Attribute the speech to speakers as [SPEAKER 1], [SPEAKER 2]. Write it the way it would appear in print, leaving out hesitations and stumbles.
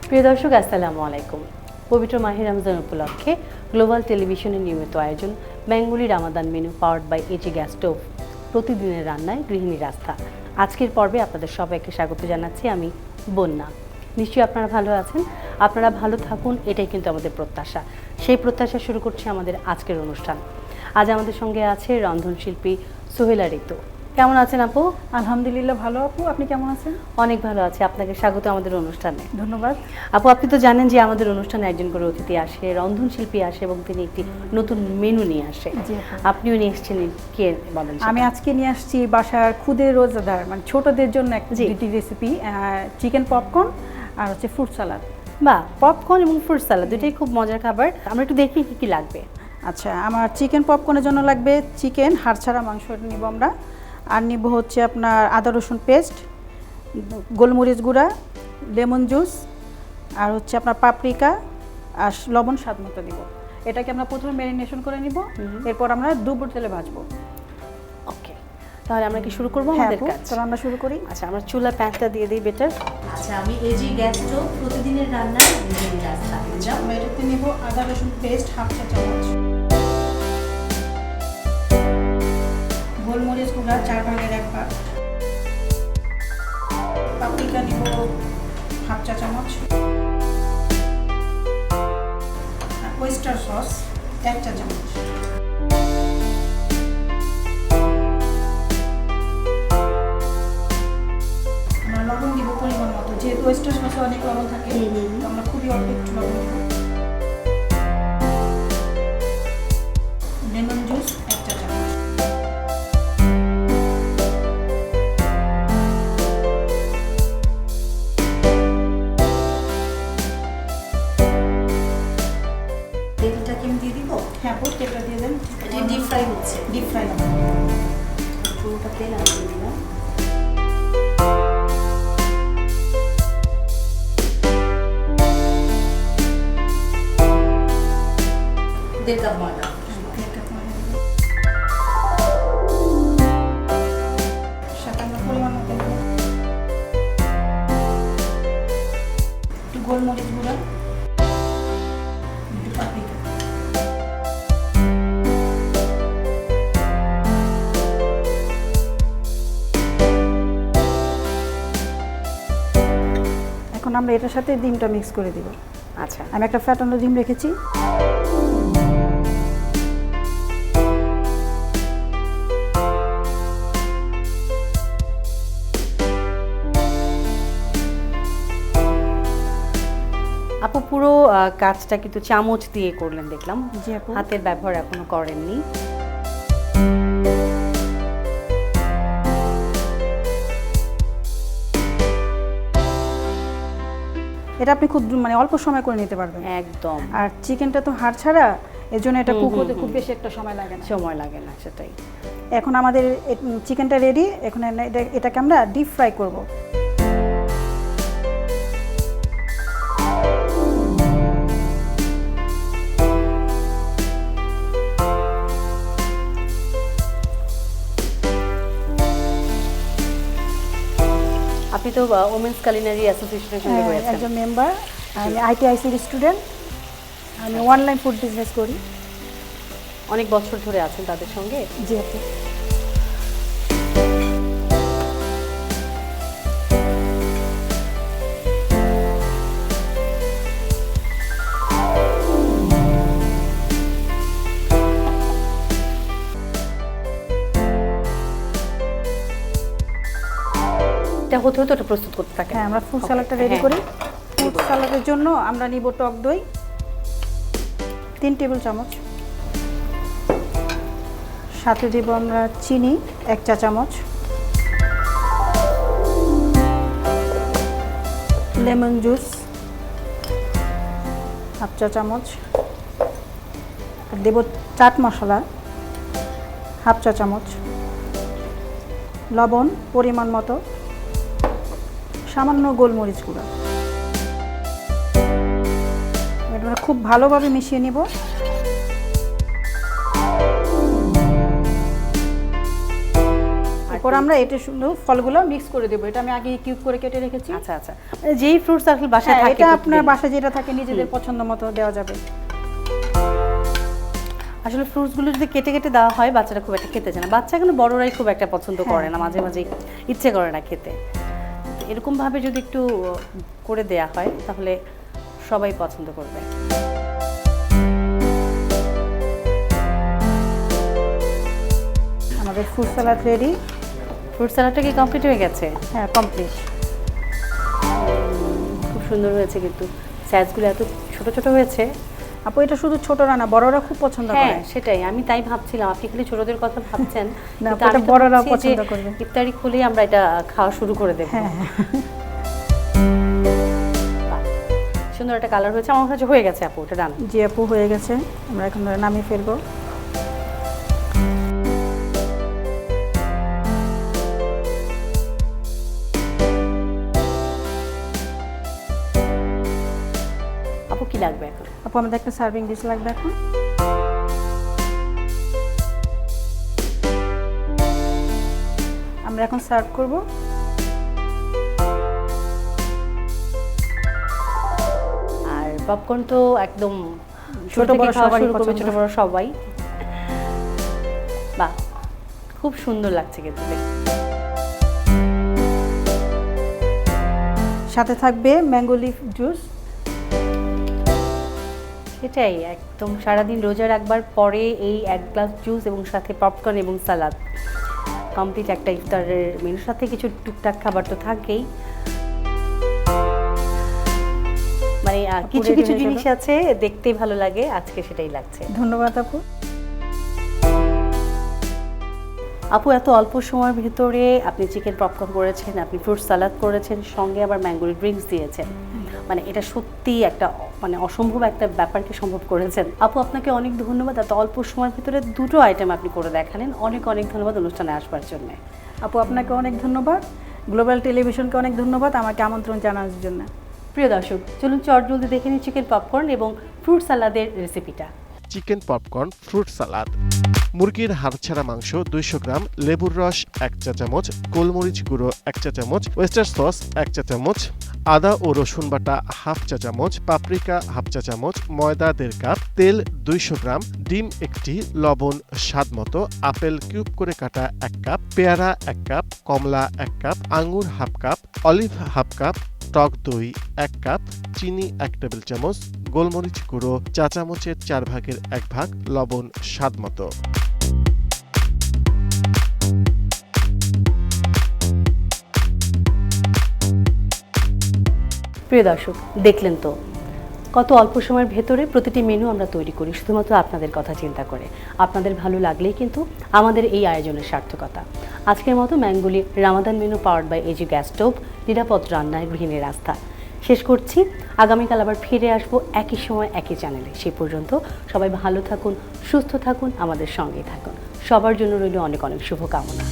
[SPEAKER 1] প্রিয় দর্শক আসসালামু আলাইকুম। পবিত্র মাহে রমজান উপলক্ষে গ্লোবাল টেলিভিশনের নিয়মিত আয়োজন Bengali Ramadan menu powered by AG gas stove, প্রতিদিনের রান্নায় গৃহিণীর আস্থা। আজকের পর্বে আপনাদের সবাইকে স্বাগত জানাচ্ছি আমি বন্যা। নিশ্চয়ই আপনারা ভালো আছেন, আপনারা ভালো থাকুন, এটাই কিন্তু আমাদের প্রত্যাশা। সেই প্রত্যাশা শুরু করছি আমাদের আজকের অনুষ্ঠান। আজ আমাদের সঙ্গে আছে রন্ধনশিল্পী সোহেলা ঋতু। কেমন আছেন আপু?
[SPEAKER 2] আলহামদুলিল্লাহ ভালো আপু, আপনি কেমন আছেন?
[SPEAKER 1] অনেক ভালো আছি। আপনাকে স্বাগত আমাদের অনুষ্ঠানে।
[SPEAKER 2] ধন্যবাদ
[SPEAKER 1] আপু, আপনি তো জানেন যে আমাদের অনুষ্ঠানে একজন করে অতিথি আসে, রন্ধনশিল্পী আসে এবং তিনি একটি নতুন মেনু নিয়ে আসে। আপনিও নিয়ে এসেছেন, কে বলেন?
[SPEAKER 2] আমি আজকে নিয়ে আসছি বাসার ক্ষুদে রোজাদার মানে ছোটদের জন্য একটি রেসিপি, চিকেন পপকর্ন আর হচ্ছে ফ্রুট সালাদ।
[SPEAKER 1] বাহ, পপকর্ন এবং ফ্রুট সালাদ দুটোই খুব মজার খাবার। আমরা একটু দেখি কি কি লাগবে।
[SPEAKER 2] আচ্ছা, আমার চিকেন পপকর্নের জন্য লাগবে চিকেন, হাড় ছাড়া মাংস নিব আমরা। আর নিব হচ্ছে আপনার আদা রসুন পেস্ট, গোলমরিচ গুঁড়া, লেমন জুস, আর হচ্ছে আপনার পাপরিকা আর লবণ স্বাদ মতো দিব। এটাকে আমরা প্রথমে ম্যারিনেশন করে নিব, এরপর আমরা ডুবো তেলে ভাজবো।
[SPEAKER 1] ওকে, তাহলে আমরা কি শুরু করবো আমাদের কাজ?
[SPEAKER 2] তাহলে আমরা শুরু করি।
[SPEAKER 1] আচ্ছা, আমরা চুলা প্যানটা দিয়ে দিই বেটার। আচ্ছা, আমি এজি গ্যাস স্টোভ, প্রতিদিনের রান্নায় গৃহিণীর আস্থা।
[SPEAKER 2] আমরা এটাতে নিব আদা রসুন পেস্ট হাফ চা চামচ, গোলমরিচ গুঁড়া 4 ভাগের 1 ভাগ, পাপরিকা নিব হাফ চা চামচ, ওয়েস্টার সস 1 চা চামচ, আমরা লবণ দিব পরিমাণ মতো। যেহেতু ওয়েস্টার সসে অনেক লবণ থাকে, আমরা খুবই অল্প একটু লবণ দিব। লেমন জুস 1 চা চামচ, তেলটাকে আমি দিয়ে দিব। হ্যাঁ, তেলটা দিয়ে দেন।
[SPEAKER 1] এটা ডিপ ফ্রাই হচ্ছে।
[SPEAKER 2] ডিপ ফ্রাই হবে।
[SPEAKER 1] পুরোটা তেল আমি দিয়ে দিলাম। দেড় কাপ ময়দা।
[SPEAKER 2] সাথে আমরা পরিমাণ মতো একটু গোলমরিচ গুঁড়া, একটু পাপরিকা। এখন আমরা এটার সাথে ডিমটা মিক্স করে দিব।
[SPEAKER 1] আচ্ছা,
[SPEAKER 2] আমি একটা ফ্যাটানো ডিম রেখেছি।
[SPEAKER 1] আপু, পুরো কাজটা কিন্তু চামচ দিয়ে করলেন দেখলাম।
[SPEAKER 2] জি আপু।
[SPEAKER 1] হাতের ব্যবহার এখনো করেননি।
[SPEAKER 2] এটা আপনি খুব মানে অল্প সময় করে নিতে পারবেন
[SPEAKER 1] একদম।
[SPEAKER 2] আর চিকেনটা তো হাড় ছাড়া, এর জন্য এটা কুক হতে খুব বেশি একটা সময় লাগে না।
[SPEAKER 1] সেটাই।
[SPEAKER 2] এখন আমাদের চিকেনটা রেডি। এখন এটাকে আমরা ডিপ ফ্রাই করব।
[SPEAKER 1] আপনি তো ওমেন্স কুলিনারি অ্যাসোসিয়েশনের সঙ্গে রয়েছেন।
[SPEAKER 2] একজন মেম্বার। আমি আইটিআইসির স্টুডেন্ট। আমি অনলাইন ফুড বিজনেস করি।
[SPEAKER 1] অনেক বছর ধরে আছেন তাদের সঙ্গে?
[SPEAKER 2] জি আপু।
[SPEAKER 1] এটা হতে হতে ওটা প্রস্তুত করতে থাকে।
[SPEAKER 2] হ্যাঁ, আমরা ফ্রুট সালাডটা রেডি করি। ফ্রুট সালাডের জন্য আমরা নিব টক দই 3 টেবিল চামচ, সাথে দিব আমরা চিনি 1 চা চামচ, লেমন জুস হাফ চা চামচ, আর দেব চাট মশলা হাফ চা চামচ, লবণ পরিমাণ মতো, সামান্য গোলমরিচ গুঁড়া। এটা খুব ভালোভাবে মিশিয়ে নিব। তারপর আমরা এটা শুধু ফলগুলো মিক্স করে দেবো। এটা আমি আগে কিউব করে কেটে রেখেছি।
[SPEAKER 1] আচ্ছা আচ্ছা, মানে যেই ফ্রুটস আসলে বাসায় থাকে
[SPEAKER 2] এটা আপনার বাসায় যেটা থাকে নিজেদের পছন্দ মতো দেওয়া যাবে।
[SPEAKER 1] আসলে ফ্রুটসগুলো যদি কেটে কেটে দেওয়া হয় বাচ্চারা খুব একটা খেতে চায় না, বাচ্চা কিন্তু বড়রাই খুব একটা পছন্দ করে না, মাঝে মাঝে ইচ্ছে করে না খেতে। এরকমভাবে যদি একটু করে দেয়া হয় তাহলে সবাই পছন্দ করবে।
[SPEAKER 2] আমাদের ফ্রুট সালাদ রেডি।
[SPEAKER 1] ফ্রুট সালাডটা কি কমপ্লিট হয়ে গেছে?
[SPEAKER 2] হ্যাঁ, কমপ্লিট।
[SPEAKER 1] খুব সুন্দর হয়েছে, কিন্তু সাইজগুলো এত ছোট ছোট হয়েছে।
[SPEAKER 2] আপু এটা শুধু ছোটরা না, বড়রা খুব পছন্দ করে।
[SPEAKER 1] হ্যাঁ সেটাই, আমি তাই ভাবছিলাম আপনি খালি ছোটদের কথা ভাবছেন,
[SPEAKER 2] না এটা বড়রা পছন্দ করবে।
[SPEAKER 1] ইফতারি খুলেই আমরা এটা খাওয়া শুরু করে দেব।
[SPEAKER 2] হ্যাঁ,
[SPEAKER 1] সুন্দর একটা কালার হয়েছে, আমার কাছে হয়ে গেছে আপু, এটা ডান।
[SPEAKER 2] জি আপু হয়ে গেছে, আমরা এখন নামিয়ে ফেলবো।
[SPEAKER 1] আপু কি লাগবে এখন?
[SPEAKER 2] আপু আমাদের একটা সার্ভিং ডিশ লাগবে এখন। আমরা এখন সার্ভ করব।
[SPEAKER 1] আর পপকর্ন তো একদম
[SPEAKER 2] ছোট বড় সবাই পছন্দ,
[SPEAKER 1] ছোট বড় সবাই। বাহ, খুব সুন্দর লাগছে কিন্তু দেখতে।
[SPEAKER 2] সাথে থাকবে ম্যাঙ্গো লিফ জুস।
[SPEAKER 1] সেটাই, একদম সারাদিন রোজা রাখবার পরে এই এক গ্লাস জুস এবং সাথে পপকর্ন এবং সালাদ, কমপ্লিট একটা ইফতারের মেনুর সাথে কিছু টুকটাক খাবার তো থাকেই। মানে কিছু কিছু জিনিস আছে দেখতেই ভালো লাগে, আজকে সেটাই লাগছে।
[SPEAKER 2] ধন্যবাদ আপু।
[SPEAKER 1] আপু এত অল্প সময়ের ভিতরে আপনি চিকেন পপকর্ন করেছেন, আপনি ফ্রুট সালাদ করেছেন, সঙ্গে আবার ম্যাঙ্গো ড্রিঙ্কস দিয়েছেন, মানে এটা সত্যি একটা মানে অসম্ভব একটা ব্যাপারকে সম্ভব করেছেন। আপু আপনাকে অনেক ধন্যবাদ, এত অল্প সময়ের ভিতরে দুটো আইটেম আপনি করে দেখালেন। অনেক অনেক ধন্যবাদ অনুষ্ঠানে আসবার জন্য।
[SPEAKER 2] আপু আপনাকে অনেক ধন্যবাদ, গ্লোবাল টেলিভিশনকে অনেক ধন্যবাদ আমাকে আমন্ত্রণ জানানোর জন্য।
[SPEAKER 1] প্রিয় দর্শক, চলুন চটজলদি দেখে নিই চিকেন পপকর্ন এবং ফ্রুট সালাদের রেসিপিটা।
[SPEAKER 3] চিকেন পপকর্ন ফ্রুট সালাদ। মুরগির হাড়ছাড়া মাংস 200 গ্রাম, লেবুর রস 1 চা চামচ, গোলমরিচ গুঁড়ো 1 চা চামচ, ওয়েস্টার সস 1 চা চামচ, আদা ও রসুন বাটা 1/2 চা চামচ, পাপরিকা 1/2 চা চামচ, ময়দা 1.5 কাপ, তেল 200 গ্রাম, ডিম 1টি, লবণ স্বাদ মতো, আপেল কিউব করে কাটা 1 কাপ, পেয়ারা 1 কাপ, কমলা 1 কাপ, আঙ্গুর 1/2 কাপ, অলিভ 1/2 কাপ, টক দই 1 কাপ, চিনি 1 টেবিল চামচ, গোলমরিচ গুঁড়ো চা চামচের 4 ভাগের 1 ভাগ, লবণ স্বাদ মতো।
[SPEAKER 1] প্রিয় দর্শক, দেখলেন তো কত অল্প সময়ের ভেতরে প্রতিটি মেনু আমরা তৈরি করি শুধুমাত্র আপনাদের কথা চিন্তা করে। আপনাদের ভালো লাগলেই কিন্তু আমাদের এই আয়োজনের সার্থকতা। আজকের মতো ম্যাঙ্গুলি Ramadan menu powered by AG gas stove, নিরাপদ রান্নায় গৃহিণীর আস্থা শেষ করছি। আগামীকাল আবার ফিরে আসবো একই সময় একই চ্যানেলে। সেই পর্যন্ত সবাই ভালো থাকুন, সুস্থ থাকুন, আমাদের সঙ্গেই থাকুন। সবার জন্য রইল অনেক অনেক শুভকামনা।